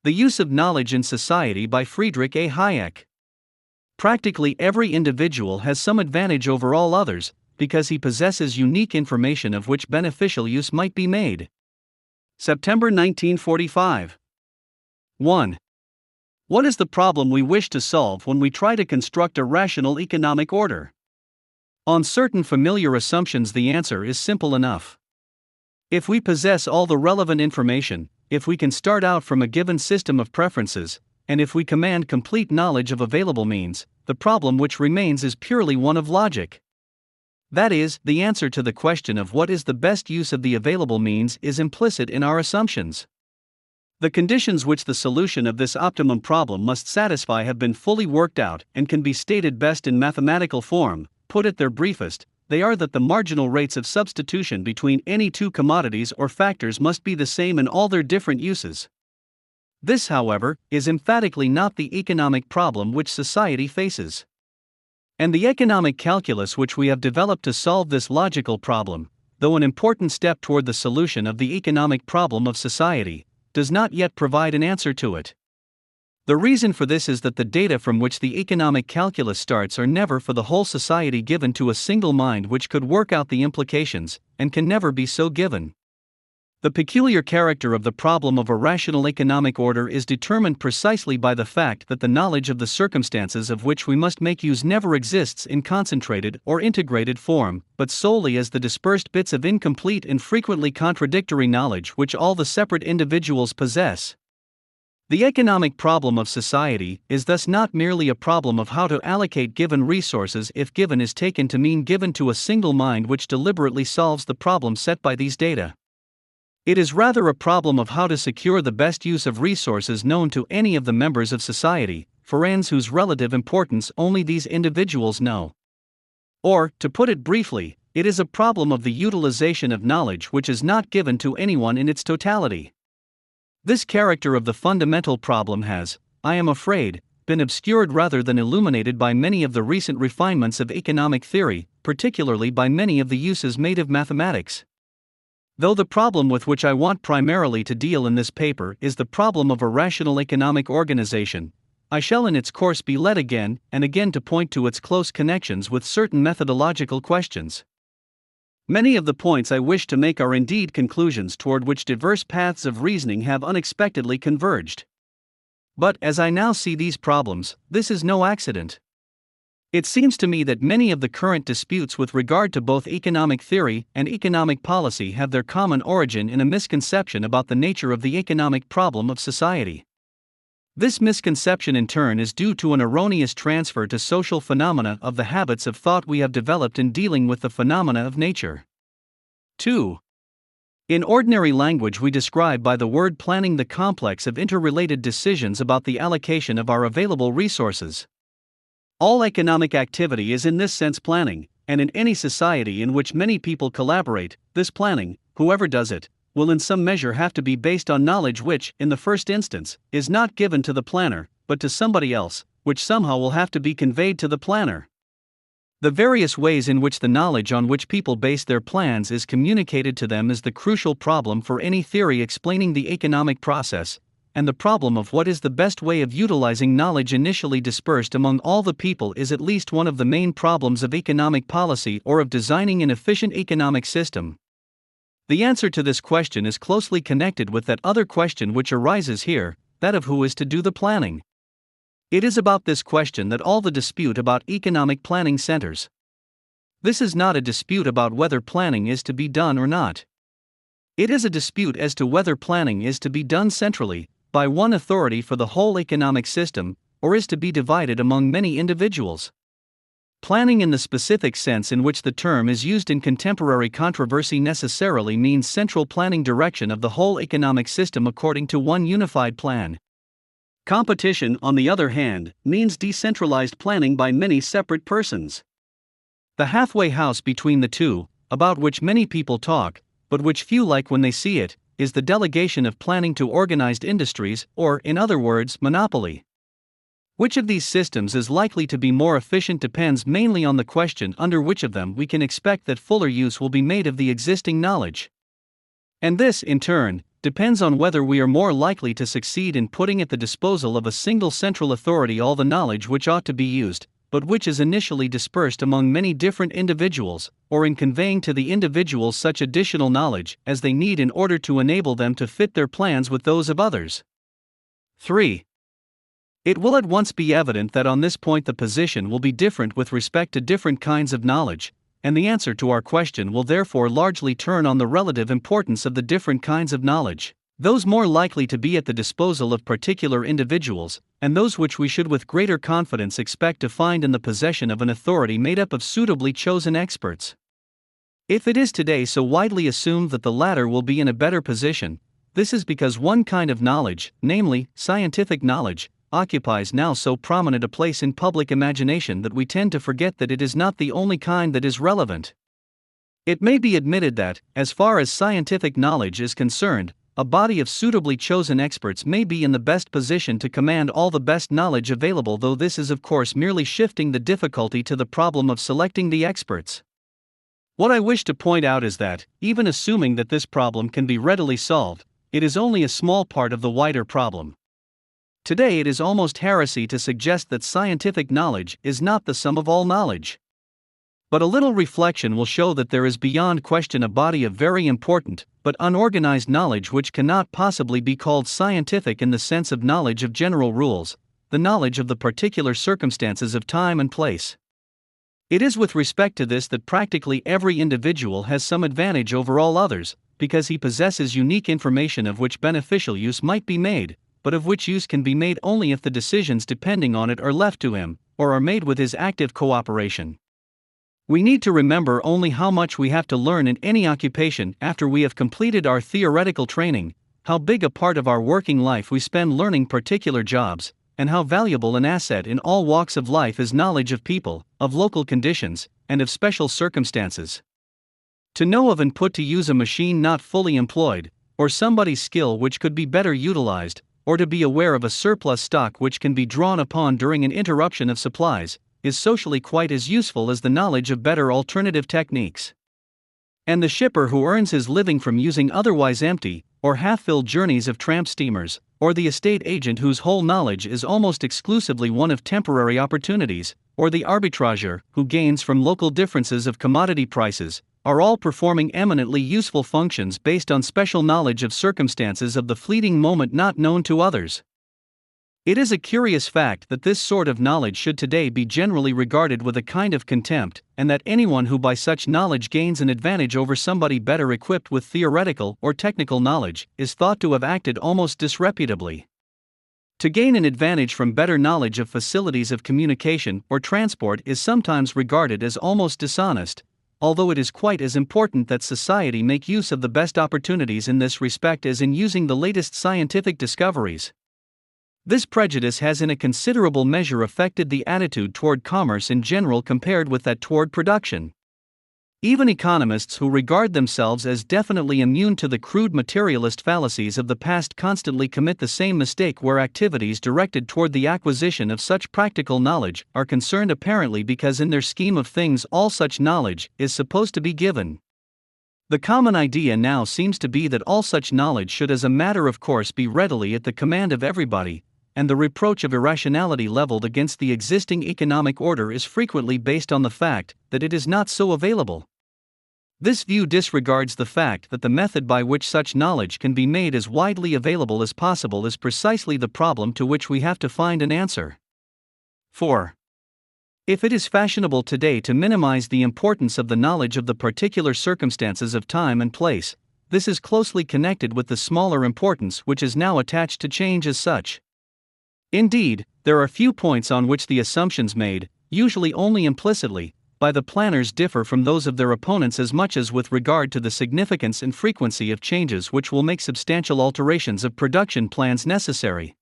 The Use of Knowledge in Society by Friedrich A. Hayek. Practically every individual has some advantage over all others, because he possesses unique information of which beneficial use might be made. September 1945. 1. What is the problem we wish to solve when we try to construct a rational economic order? On certain familiar assumptions, the answer is simple enough. If we possess all the relevant information, if we can start out from a given system of preferences, and if we command complete knowledge of available means, the problem which remains is purely one of logic. That is, the answer to the question of what is the best use of the available means is implicit in our assumptions. The conditions which the solution of this optimum problem must satisfy have been fully worked out and can be stated best in mathematical form. Put at their briefest, they are that the marginal rates of substitution between any two commodities or factors must be the same in all their different uses. This, however, is emphatically not the economic problem which society faces. And the economic calculus which we have developed to solve this logical problem, though an important step toward the solution of the economic problem of society, does not yet provide an answer to it. The reason for this is that the data from which the economic calculus starts are never for the whole society given to a single mind which could work out the implications, and can never be so given. The peculiar character of the problem of a rational economic order is determined precisely by the fact that the knowledge of the circumstances of which we must make use never exists in concentrated or integrated form, but solely as the dispersed bits of incomplete and frequently contradictory knowledge which all the separate individuals possess. The economic problem of society is thus not merely a problem of how to allocate given resources if given is taken to mean given to a single mind which deliberately solves the problem set by these data. It is rather a problem of how to secure the best use of resources known to any of the members of society, for ends whose relative importance only these individuals know. Or, to put it briefly, it is a problem of the utilization of knowledge which is not given to anyone in its totality. This character of the fundamental problem has, I am afraid, been obscured rather than illuminated by many of the recent refinements of economic theory, particularly by many of the uses made of mathematics. Though the problem with which I want primarily to deal in this paper is the problem of a rational economic organization, I shall in its course be led again and again to point to its close connections with certain methodological questions. Many of the points I wish to make are indeed conclusions toward which diverse paths of reasoning have unexpectedly converged. But as I now see these problems, this is no accident. It seems to me that many of the current disputes with regard to both economic theory and economic policy have their common origin in a misconception about the nature of the economic problem of society. This misconception in turn is due to an erroneous transfer to social phenomena of the habits of thought we have developed in dealing with the phenomena of nature. 2. In ordinary language, we describe by the word planning the complex of interrelated decisions about the allocation of our available resources. All economic activity is in this sense planning, and in any society in which many people collaborate, this planning, whoever does it, will in some measure have to be based on knowledge which, in the first instance, is not given to the planner, but to somebody else, which somehow will have to be conveyed to the planner. The various ways in which the knowledge on which people base their plans is communicated to them is the crucial problem for any theory explaining the economic process, and the problem of what is the best way of utilizing knowledge initially dispersed among all the people is at least one of the main problems of economic policy or of designing an efficient economic system. The answer to this question is closely connected with that other question which arises here, that of who is to do the planning. It is about this question that all the dispute about economic planning centers. This is not a dispute about whether planning is to be done or not. It is a dispute as to whether planning is to be done centrally, by one authority for the whole economic system, or is to be divided among many individuals. Planning in the specific sense in which the term is used in contemporary controversy necessarily means central planning direction of the whole economic system according to one unified plan. Competition, on the other hand, means decentralized planning by many separate persons. The halfway house between the two, about which many people talk, but which few like when they see it, is the delegation of planning to organized industries, or, in other words, monopoly. Which of these systems is likely to be more efficient depends mainly on the question under which of them we can expect that fuller use will be made of the existing knowledge. And this, in turn, depends on whether we are more likely to succeed in putting at the disposal of a single central authority all the knowledge which ought to be used, but which is initially dispersed among many different individuals, or in conveying to the individuals such additional knowledge as they need in order to enable them to fit their plans with those of others. 3. It will at once be evident that on this point the position will be different with respect to different kinds of knowledge, and the answer to our question will therefore largely turn on the relative importance of the different kinds of knowledge, those more likely to be at the disposal of particular individuals, and those which we should with greater confidence expect to find in the possession of an authority made up of suitably chosen experts. If it is today so widely assumed that the latter will be in a better position, this is because one kind of knowledge, namely, scientific knowledge, occupies now so prominent a place in public imagination that we tend to forget that it is not the only kind that is relevant. It may be admitted that, as far as scientific knowledge is concerned, a body of suitably chosen experts may be in the best position to command all the best knowledge available, though this is of course merely shifting the difficulty to the problem of selecting the experts. What I wish to point out is that, even assuming that this problem can be readily solved, it is only a small part of the wider problem. Today it is almost heresy to suggest that scientific knowledge is not the sum of all knowledge. But a little reflection will show that there is beyond question a body of very important, but unorganized knowledge which cannot possibly be called scientific in the sense of knowledge of general rules, the knowledge of the particular circumstances of time and place. It is with respect to this that practically every individual has some advantage over all others, because he possesses unique information of which beneficial use might be made, but of which use can be made only if the decisions depending on it are left to him, or are made with his active cooperation. We need to remember only how much we have to learn in any occupation after we have completed our theoretical training, how big a part of our working life we spend learning particular jobs, and how valuable an asset in all walks of life is knowledge of people, of local conditions, and of special circumstances. To know of and put to use a machine not fully employed, or somebody's skill which could be better utilized, or to be aware of a surplus stock which can be drawn upon during an interruption of supplies, is socially quite as useful as the knowledge of better alternative techniques. And the shipper who earns his living from using otherwise empty, or half-filled journeys of tramp steamers, or the estate agent whose whole knowledge is almost exclusively one of temporary opportunities, or the arbitrager who gains from local differences of commodity prices, are all performing eminently useful functions based on special knowledge of circumstances of the fleeting moment not known to others. It is a curious fact that this sort of knowledge should today be generally regarded with a kind of contempt, and that anyone who by such knowledge gains an advantage over somebody better equipped with theoretical or technical knowledge is thought to have acted almost disreputably. To gain an advantage from better knowledge of facilities of communication or transport is sometimes regarded as almost dishonest, although it is quite as important that society make use of the best opportunities in this respect as in using the latest scientific discoveries. This prejudice has in a considerable measure affected the attitude toward commerce in general compared with that toward production. Even economists who regard themselves as definitely immune to the crude materialist fallacies of the past constantly commit the same mistake where activities directed toward the acquisition of such practical knowledge are concerned, apparently because in their scheme of things all such knowledge is supposed to be given. The common idea now seems to be that all such knowledge should as a matter of course be readily at the command of everybody, and the reproach of irrationality leveled against the existing economic order is frequently based on the fact that it is not so available. This view disregards the fact that the method by which such knowledge can be made as widely available as possible is precisely the problem to which we have to find an answer. 4. If it is fashionable today to minimize the importance of the knowledge of the particular circumstances of time and place, this is closely connected with the smaller importance which is now attached to change as such. Indeed, there are few points on which the assumptions made, usually only implicitly, by the planners differ from those of their opponents as much as with regard to the significance and frequency of changes which will make substantial alterations of production plans necessary.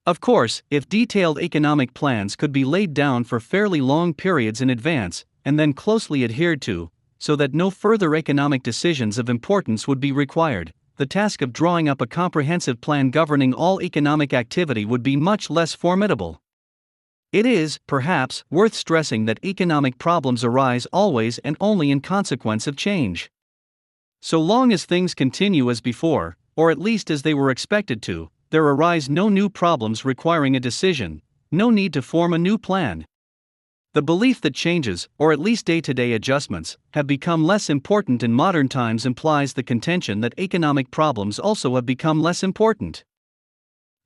Of course, if detailed economic plans could be laid down for fairly long periods in advance, and then closely adhered to, so that no further economic decisions of importance would be required, the task of drawing up a comprehensive plan governing all economic activity would be much less formidable. It is, perhaps, worth stressing that economic problems arise always and only in consequence of change. So long as things continue as before, or at least as they were expected to, there arise no new problems requiring a decision, no need to form a new plan. The belief that changes, or at least day-to-day adjustments, have become less important in modern times implies the contention that economic problems also have become less important.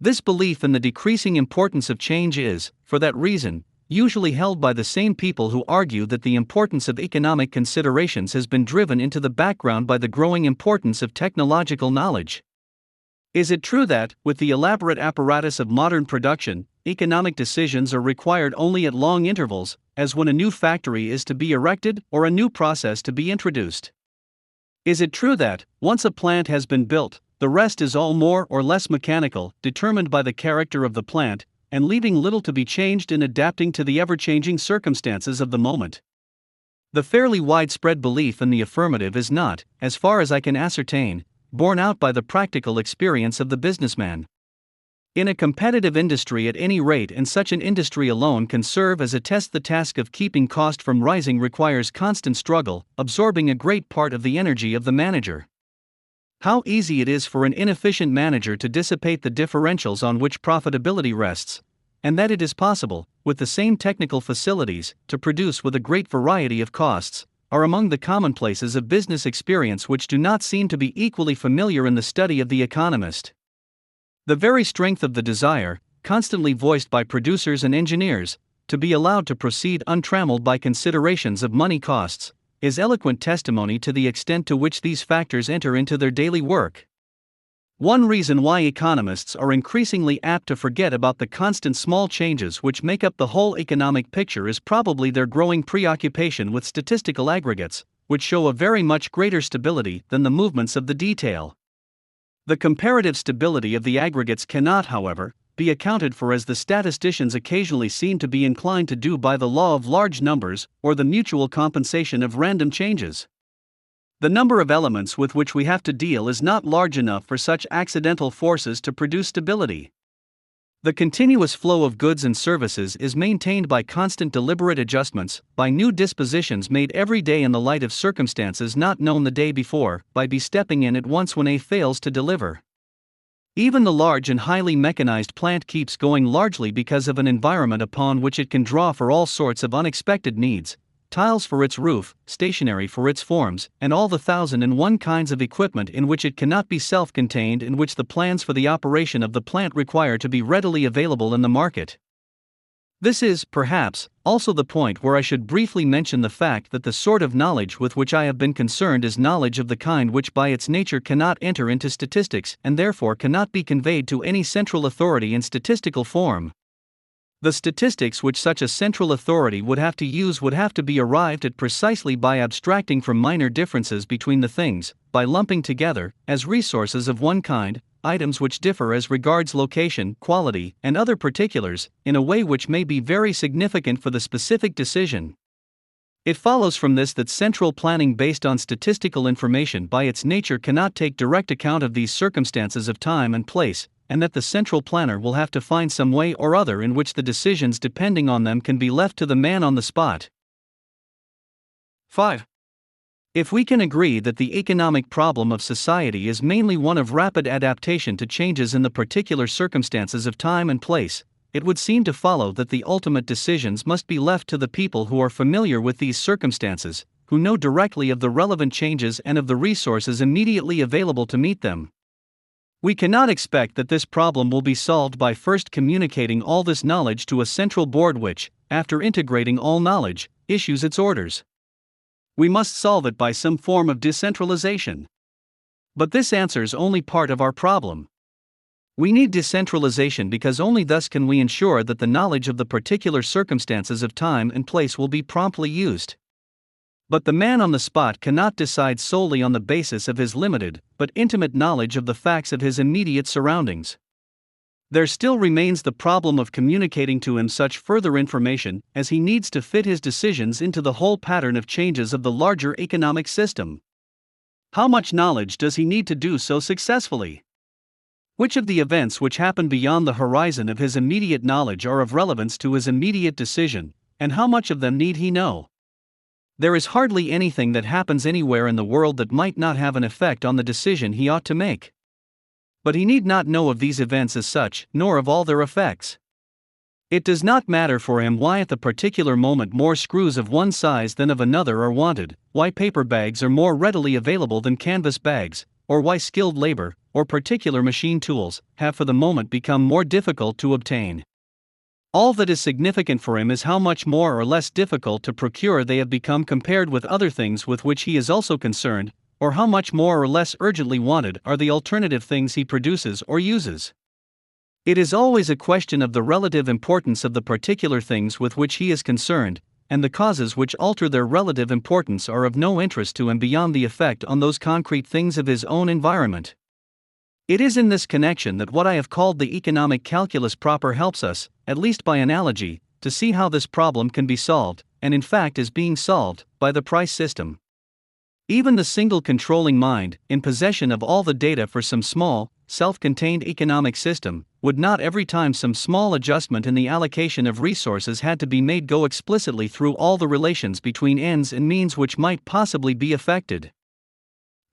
This belief in the decreasing importance of change is, for that reason, usually held by the same people who argue that the importance of economic considerations has been driven into the background by the growing importance of technological knowledge. Is it true that, with the elaborate apparatus of modern production, economic decisions are required only at long intervals, as when a new factory is to be erected or a new process to be introduced? Is it true that, once a plant has been built, the rest is all more or less mechanical, determined by the character of the plant, and leaving little to be changed in adapting to the ever-changing circumstances of the moment? The fairly widespread belief in the affirmative is not, as far as I can ascertain, borne out by the practical experience of the businessman. In a competitive industry at any rate, and such an industry alone can serve as a test, the task of keeping cost from rising requires constant struggle, absorbing a great part of the energy of the manager. How easy it is for an inefficient manager to dissipate the differentials on which profitability rests, and that it is possible, with the same technical facilities, to produce with a great variety of costs, are among the commonplaces of business experience which do not seem to be equally familiar in the study of the economist. The very strength of the desire, constantly voiced by producers and engineers, to be allowed to proceed untrammeled by considerations of money costs, is eloquent testimony to the extent to which these factors enter into their daily work. One reason why economists are increasingly apt to forget about the constant small changes which make up the whole economic picture is probably their growing preoccupation with statistical aggregates, which show a very much greater stability than the movements of the detail. The comparative stability of the aggregates cannot, however, be accounted for, as the statisticians occasionally seem to be inclined to do, by the law of large numbers or the mutual compensation of random changes. The number of elements with which we have to deal is not large enough for such accidental forces to produce stability. The continuous flow of goods and services is maintained by constant deliberate adjustments, by new dispositions made every day in the light of circumstances not known the day before, by stepping in at once when A fails to deliver. Even the large and highly mechanized plant keeps going largely because of an environment upon which it can draw for all sorts of unexpected needs: tiles for its roof, stationery for its forms, and all the 1,001 kinds of equipment in which it cannot be self-contained, in which the plans for the operation of the plant require to be readily available in the market. This is, perhaps, also the point where I should briefly mention the fact that the sort of knowledge with which I have been concerned is knowledge of the kind which by its nature cannot enter into statistics and therefore cannot be conveyed to any central authority in statistical form. The statistics which such a central authority would have to use would have to be arrived at precisely by abstracting from minor differences between the things, by lumping together, as resources of one kind, items which differ as regards location, quality, and other particulars, in a way which may be very significant for the specific decision. It follows from this that central planning based on statistical information by its nature cannot take direct account of these circumstances of time and place, and that the central planner will have to find some way or other in which the decisions depending on them can be left to the man on the spot. 5. If we can agree that the economic problem of society is mainly one of rapid adaptation to changes in the particular circumstances of time and place, it would seem to follow that the ultimate decisions must be left to the people who are familiar with these circumstances, who know directly of the relevant changes and of the resources immediately available to meet them. We cannot expect that this problem will be solved by first communicating all this knowledge to a central board which, after integrating all knowledge, issues its orders. We must solve it by some form of decentralization. But this answers only part of our problem. We need decentralization because only thus can we ensure that the knowledge of the particular circumstances of time and place will be promptly used. But the man on the spot cannot decide solely on the basis of his limited, but intimate knowledge of the facts of his immediate surroundings. There still remains the problem of communicating to him such further information as he needs to fit his decisions into the whole pattern of changes of the larger economic system. How much knowledge does he need to do so successfully? Which of the events which happen beyond the horizon of his immediate knowledge are of relevance to his immediate decision, and how much of them need he know? There is hardly anything that happens anywhere in the world that might not have an effect on the decision he ought to make. But he need not know of these events as such, nor of all their effects. It does not matter for him why at the particular moment more screws of one size than of another are wanted, why paper bags are more readily available than canvas bags, or why skilled labor, or particular machine tools, have for the moment become more difficult to obtain. All that is significant for him is how much more or less difficult to procure they have become compared with other things with which he is also concerned, or how much more or less urgently wanted are the alternative things he produces or uses. It is always a question of the relative importance of the particular things with which he is concerned, and the causes which alter their relative importance are of no interest to him beyond the effect on those concrete things of his own environment. It is in this connection that what I have called the economic calculus proper helps us, at least by analogy, to see how this problem can be solved, and in fact is being solved, by the price system. Even the single controlling mind, in possession of all the data for some small, self-contained economic system, would not every time some small adjustment in the allocation of resources had to be made go explicitly through all the relations between ends and means which might possibly be affected.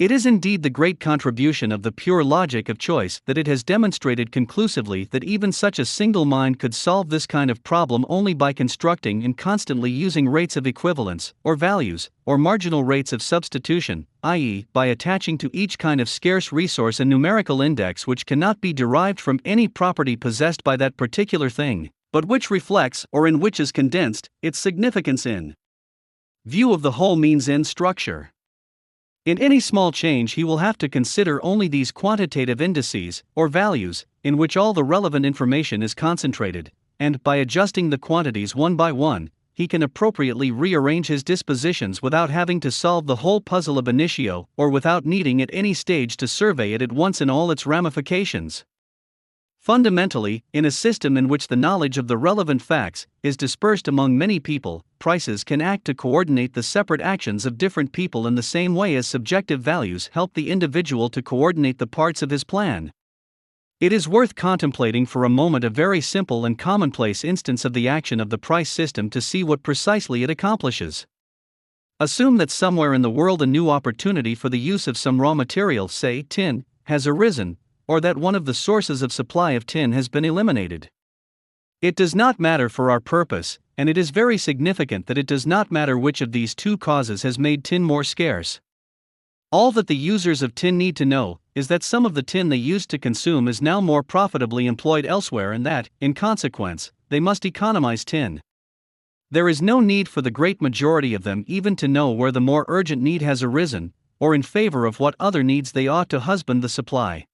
It is indeed the great contribution of the pure logic of choice that it has demonstrated conclusively that even such a single mind could solve this kind of problem only by constructing and constantly using rates of equivalence, or values, or marginal rates of substitution, i.e., by attaching to each kind of scarce resource a numerical index which cannot be derived from any property possessed by that particular thing, but which reflects, or in which is condensed, its significance in view of the whole means-end structure. In any small change he will have to consider only these quantitative indices, or values, in which all the relevant information is concentrated, and, by adjusting the quantities one by one, he can appropriately rearrange his dispositions without having to solve the whole puzzle ab initio, or without needing at any stage to survey it at once in all its ramifications. Fundamentally, in a system in which the knowledge of the relevant facts is dispersed among many people, prices can act to coordinate the separate actions of different people in the same way as subjective values help the individual to coordinate the parts of his plan. It is worth contemplating for a moment a very simple and commonplace instance of the action of the price system to see what precisely it accomplishes. Assume that somewhere in the world a new opportunity for the use of some raw material, say tin, has arisen, or that one of the sources of supply of tin has been eliminated. It does not matter for our purpose, and it is very significant that it does not matter which of these two causes has made tin more scarce. All that the users of tin need to know is that some of the tin they used to consume is now more profitably employed elsewhere and that, in consequence, they must economize tin. There is no need for the great majority of them even to know where the more urgent need has arisen, or in favor of what other needs they ought to husband the supply.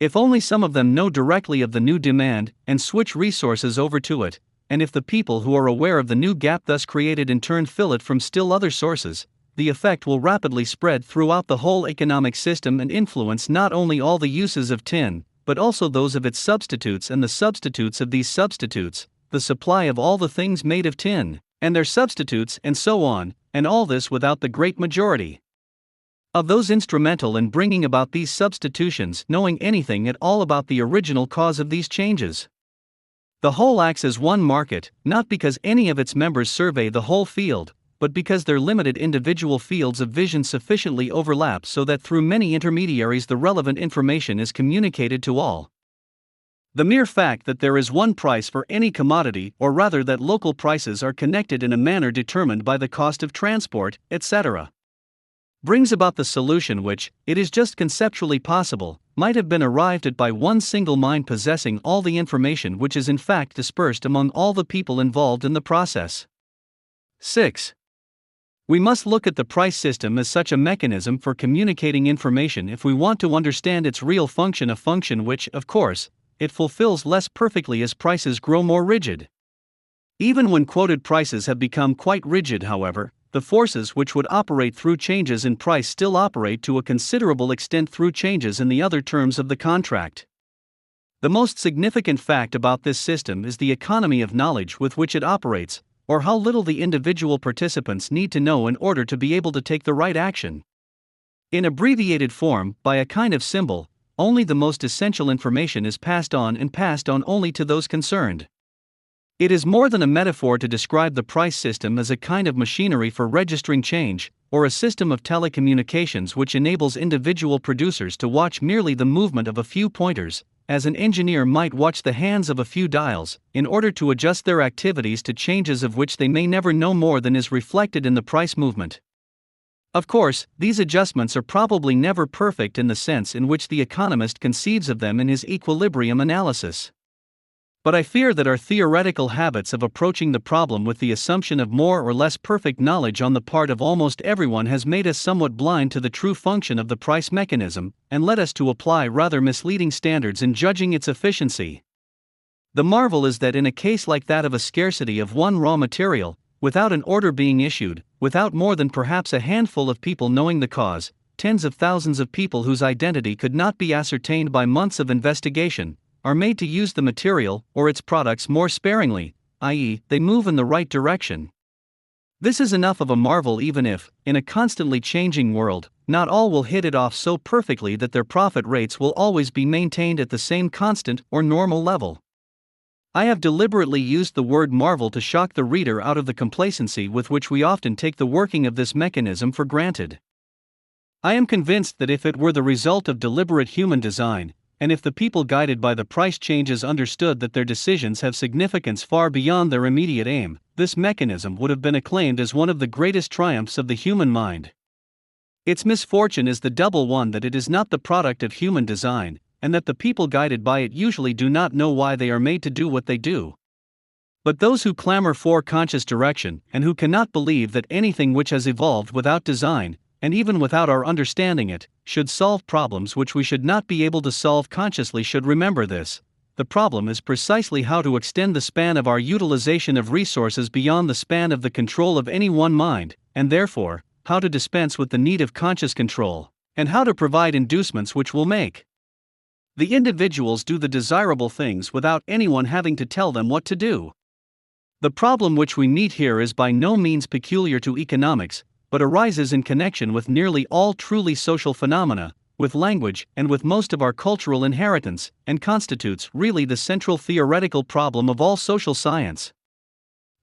If only some of them know directly of the new demand and switch resources over to it, and if the people who are aware of the new gap thus created in turn fill it from still other sources, the effect will rapidly spread throughout the whole economic system and influence not only all the uses of tin, but also those of its substitutes and the substitutes of these substitutes, the supply of all the things made of tin, and their substitutes, and so on, and all this without the great majority of those instrumental in bringing about these substitutions knowing anything at all about the original cause of these changes. The whole acts as one market, not because any of its members survey the whole field, but because their limited individual fields of vision sufficiently overlap so that through many intermediaries the relevant information is communicated to all. The mere fact that there is one price for any commodity, or rather that local prices are connected in a manner determined by the cost of transport, etc., brings about the solution which, it is just conceptually possible, might have been arrived at by one single mind possessing all the information which is in fact dispersed among all the people involved in the process. 6. We must look at the price system as such a mechanism for communicating information if we want to understand its real function, a function which, of course, it fulfills less perfectly as prices grow more rigid. Even when quoted prices have become quite rigid, however, the forces which would operate through changes in price still operate to a considerable extent through changes in the other terms of the contract. The most significant fact about this system is the economy of knowledge with which it operates, or how little the individual participants need to know in order to be able to take the right action. In abbreviated form, by a kind of symbol, only the most essential information is passed on and passed on only to those concerned. It is more than a metaphor to describe the price system as a kind of machinery for registering change, or a system of telecommunications which enables individual producers to watch merely the movement of a few pointers, as an engineer might watch the hands of a few dials, in order to adjust their activities to changes of which they may never know more than is reflected in the price movement. Of course, these adjustments are probably never perfect in the sense in which the economist conceives of them in his equilibrium analysis. But I fear that our theoretical habits of approaching the problem with the assumption of more or less perfect knowledge on the part of almost everyone has made us somewhat blind to the true function of the price mechanism, and led us to apply rather misleading standards in judging its efficiency. The marvel is that in a case like that of a scarcity of one raw material, without an order being issued, without more than perhaps a handful of people knowing the cause, tens of thousands of people whose identity could not be ascertained by months of investigation, are made to use the material or its products more sparingly, i.e., they move in the right direction. This is enough of a marvel even if, in a constantly changing world, not all will hit it off so perfectly that their profit rates will always be maintained at the same constant or normal level. I have deliberately used the word marvel to shock the reader out of the complacency with which we often take the working of this mechanism for granted. I am convinced that if it were the result of deliberate human design, and if the people guided by the price changes understood that their decisions have significance far beyond their immediate aim, this mechanism would have been acclaimed as one of the greatest triumphs of the human mind. Its misfortune is the double one that it is not the product of human design, and that the people guided by it usually do not know why they are made to do what they do. But those who clamor for conscious direction, and who cannot believe that anything which has evolved without design, and even without our understanding it, should solve problems which we should not be able to solve consciously should remember this. The problem is precisely how to extend the span of our utilization of resources beyond the span of the control of any one mind, and therefore, how to dispense with the need of conscious control, and how to provide inducements which will make the individuals do the desirable things without anyone having to tell them what to do. The problem which we meet here is by no means peculiar to economics, but arises in connection with nearly all truly social phenomena, with language, and with most of our cultural inheritance, and constitutes really the central theoretical problem of all social science.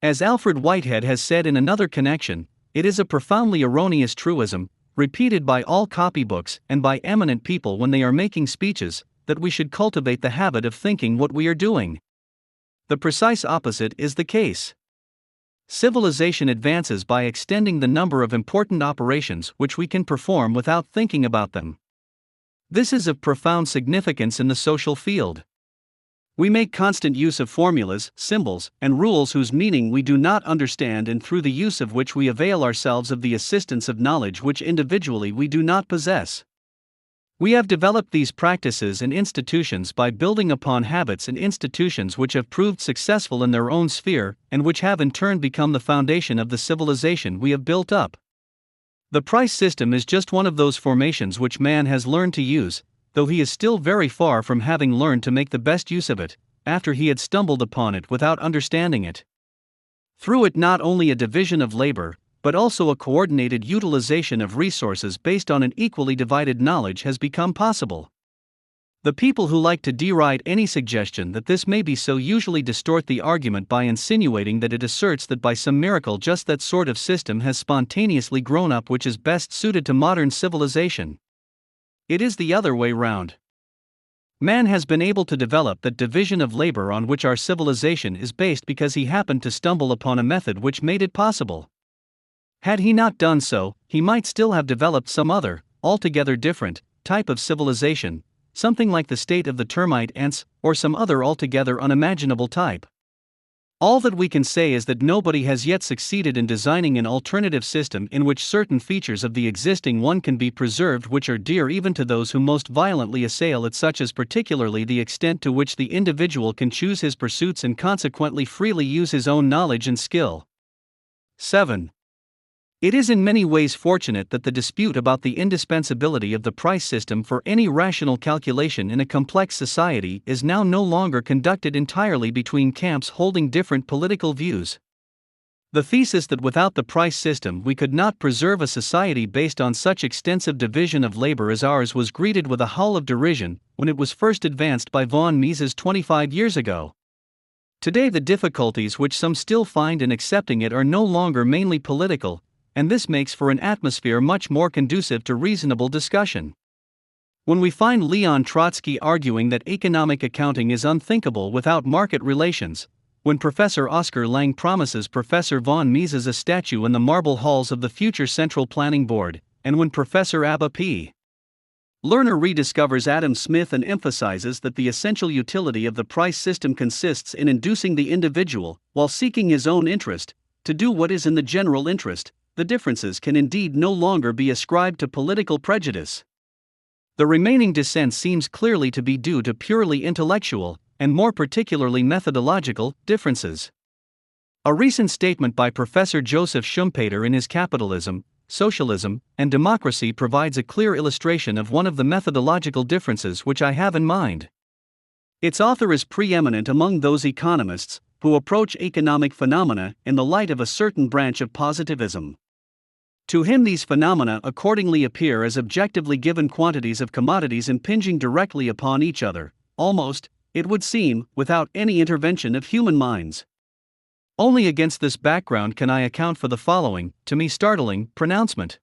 As Alfred Whitehead has said in another connection, it is a profoundly erroneous truism, repeated by all copybooks and by eminent people when they are making speeches, that we should cultivate the habit of thinking what we are doing. The precise opposite is the case. Civilization advances by extending the number of important operations which we can perform without thinking about them. This is of profound significance in the social field. We make constant use of formulas, symbols, and rules whose meaning we do not understand and through the use of which we avail ourselves of the assistance of knowledge which individually we do not possess. We have developed these practices and institutions by building upon habits and institutions which have proved successful in their own sphere, and which have in turn become the foundation of the civilization we have built up. The price system is just one of those formations which man has learned to use, though he is still very far from having learned to make the best use of it, after he had stumbled upon it without understanding it. Through it not only a division of labor, but also a coordinated utilization of resources based on an equally divided knowledge has become possible. The people who like to deride any suggestion that this may be so usually distort the argument by insinuating that it asserts that by some miracle just that sort of system has spontaneously grown up which is best suited to modern civilization. It is the other way round. Man has been able to develop that division of labor on which our civilization is based because he happened to stumble upon a method which made it possible. Had he not done so, he might still have developed some other, altogether different, type of civilization, something like the state of the termite ants, or some other altogether unimaginable type. All that we can say is that nobody has yet succeeded in designing an alternative system in which certain features of the existing one can be preserved which are dear even to those who most violently assail it, such as particularly the extent to which the individual can choose his pursuits and consequently freely use his own knowledge and skill. 7. It is in many ways fortunate that the dispute about the indispensability of the price system for any rational calculation in a complex society is now no longer conducted entirely between camps holding different political views. The thesis that without the price system we could not preserve a society based on such extensive division of labor as ours was greeted with a howl of derision when it was first advanced by von Mises 25 years ago. Today the difficulties which some still find in accepting it are no longer mainly political, and this makes for an atmosphere much more conducive to reasonable discussion. When we find Leon Trotsky arguing that economic accounting is unthinkable without market relations, when Professor Oscar Lang promises Professor von Mises a statue in the marble halls of the future Central Planning Board, and when Professor Abba P. Lerner rediscovers Adam Smith and emphasizes that the essential utility of the price system consists in inducing the individual, while seeking his own interest, to do what is in the general interest, the differences can indeed no longer be ascribed to political prejudice. The remaining dissent seems clearly to be due to purely intellectual, and more particularly methodological, differences. A recent statement by Professor Joseph Schumpeter in his Capitalism, Socialism, and Democracy provides a clear illustration of one of the methodological differences which I have in mind. Its author is preeminent among those economists who approach economic phenomena in the light of a certain branch of positivism. To him, these phenomena accordingly appear as objectively given quantities of commodities impinging directly upon each other, almost, it would seem, without any intervention of human minds. Only against this background can I account for the following, to me startling, pronouncement.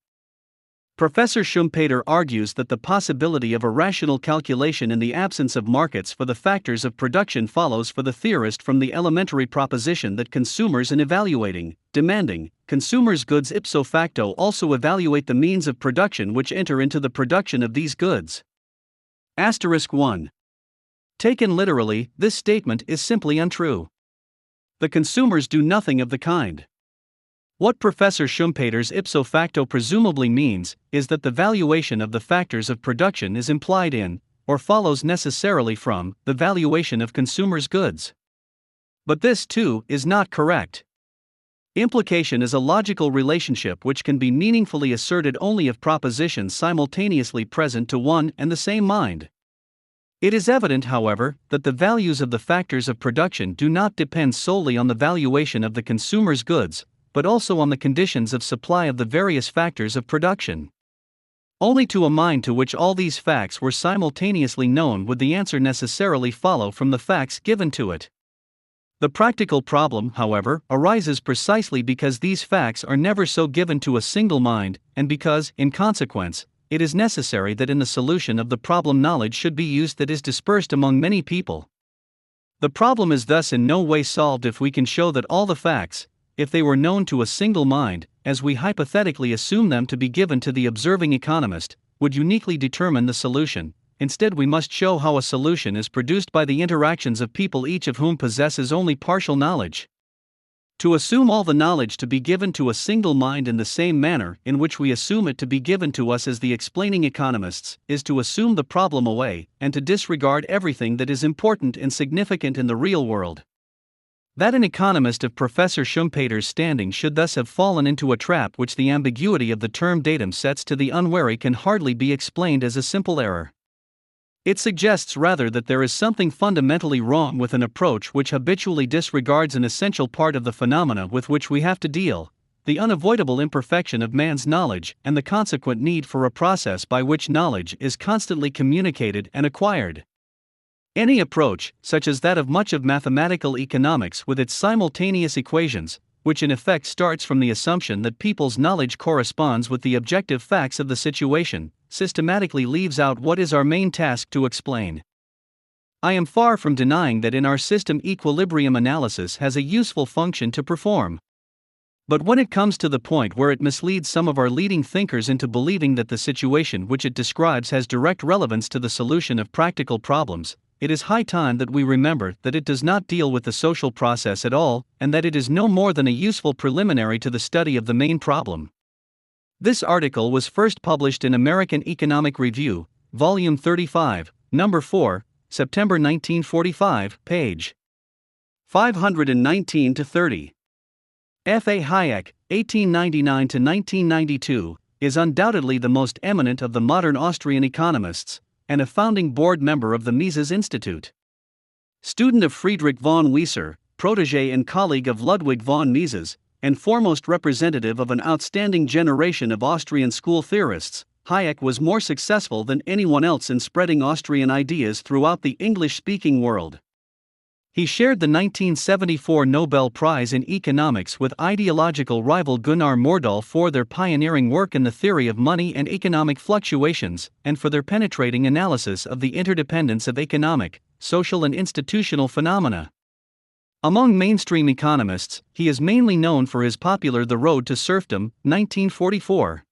Professor Schumpeter argues that the possibility of a rational calculation in the absence of markets for the factors of production follows for the theorist from the elementary proposition that consumers, in evaluating, demanding, consumers' goods ipso facto also evaluate the means of production which enter into the production of these goods. Asterisk 1. Taken literally, this statement is simply untrue. The consumers do nothing of the kind. What Professor Schumpeter's ipso facto presumably means is that the valuation of the factors of production is implied in, or follows necessarily from, the valuation of consumers' goods. But this, too, is not correct. Implication is a logical relationship which can be meaningfully asserted only if propositions simultaneously present to one and the same mind. It is evident, however, that the values of the factors of production do not depend solely on the valuation of the consumer's goods, but also on the conditions of supply of the various factors of production. Only to a mind to which all these facts were simultaneously known would the answer necessarily follow from the facts given to it. The practical problem, however, arises precisely because these facts are never so given to a single mind, and because, in consequence, it is necessary that in the solution of the problem knowledge should be used that is dispersed among many people. The problem is thus in no way solved if we can show that all the facts, if they were known to a single mind, as we hypothetically assume them to be given to the observing economist, would uniquely determine the solution. Instead, we must show how a solution is produced by the interactions of people, each of whom possesses only partial knowledge. To assume all the knowledge to be given to a single mind in the same manner in which we assume it to be given to us as the explaining economists, is to assume the problem away, and to disregard everything that is important and significant in the real world. That an economist of Professor Schumpeter's standing should thus have fallen into a trap which the ambiguity of the term datum sets to the unwary can hardly be explained as a simple error. It suggests rather that there is something fundamentally wrong with an approach which habitually disregards an essential part of the phenomena with which we have to deal, the unavoidable imperfection of man's knowledge and the consequent need for a process by which knowledge is constantly communicated and acquired. Any approach, such as that of much of mathematical economics with its simultaneous equations, which in effect starts from the assumption that people's knowledge corresponds with the objective facts of the situation, systematically leaves out what is our main task to explain. I am far from denying that in our system equilibrium analysis has a useful function to perform. But when it comes to the point where it misleads some of our leading thinkers into believing that the situation which it describes has direct relevance to the solution of practical problems, it is high time that we remember that it does not deal with the social process at all, and that it is no more than a useful preliminary to the study of the main problem. This article was first published in American Economic Review, Volume 35, Number 4, September 1945, page 519-30. F. A. Hayek, 1899-1992, is undoubtedly the most eminent of the modern Austrian economists, and a founding board member of the Mises Institute. Student of Friedrich von Wieser, protege and colleague of Ludwig von Mises, and foremost representative of an outstanding generation of Austrian school theorists, Hayek was more successful than anyone else in spreading Austrian ideas throughout the English-speaking world. He shared the 1974 Nobel Prize in Economics with ideological rival Gunnar Myrdal for their pioneering work in the theory of money and economic fluctuations, and for their penetrating analysis of the interdependence of economic, social, and institutional phenomena. Among mainstream economists, he is mainly known for his popular The Road to Serfdom, 1944.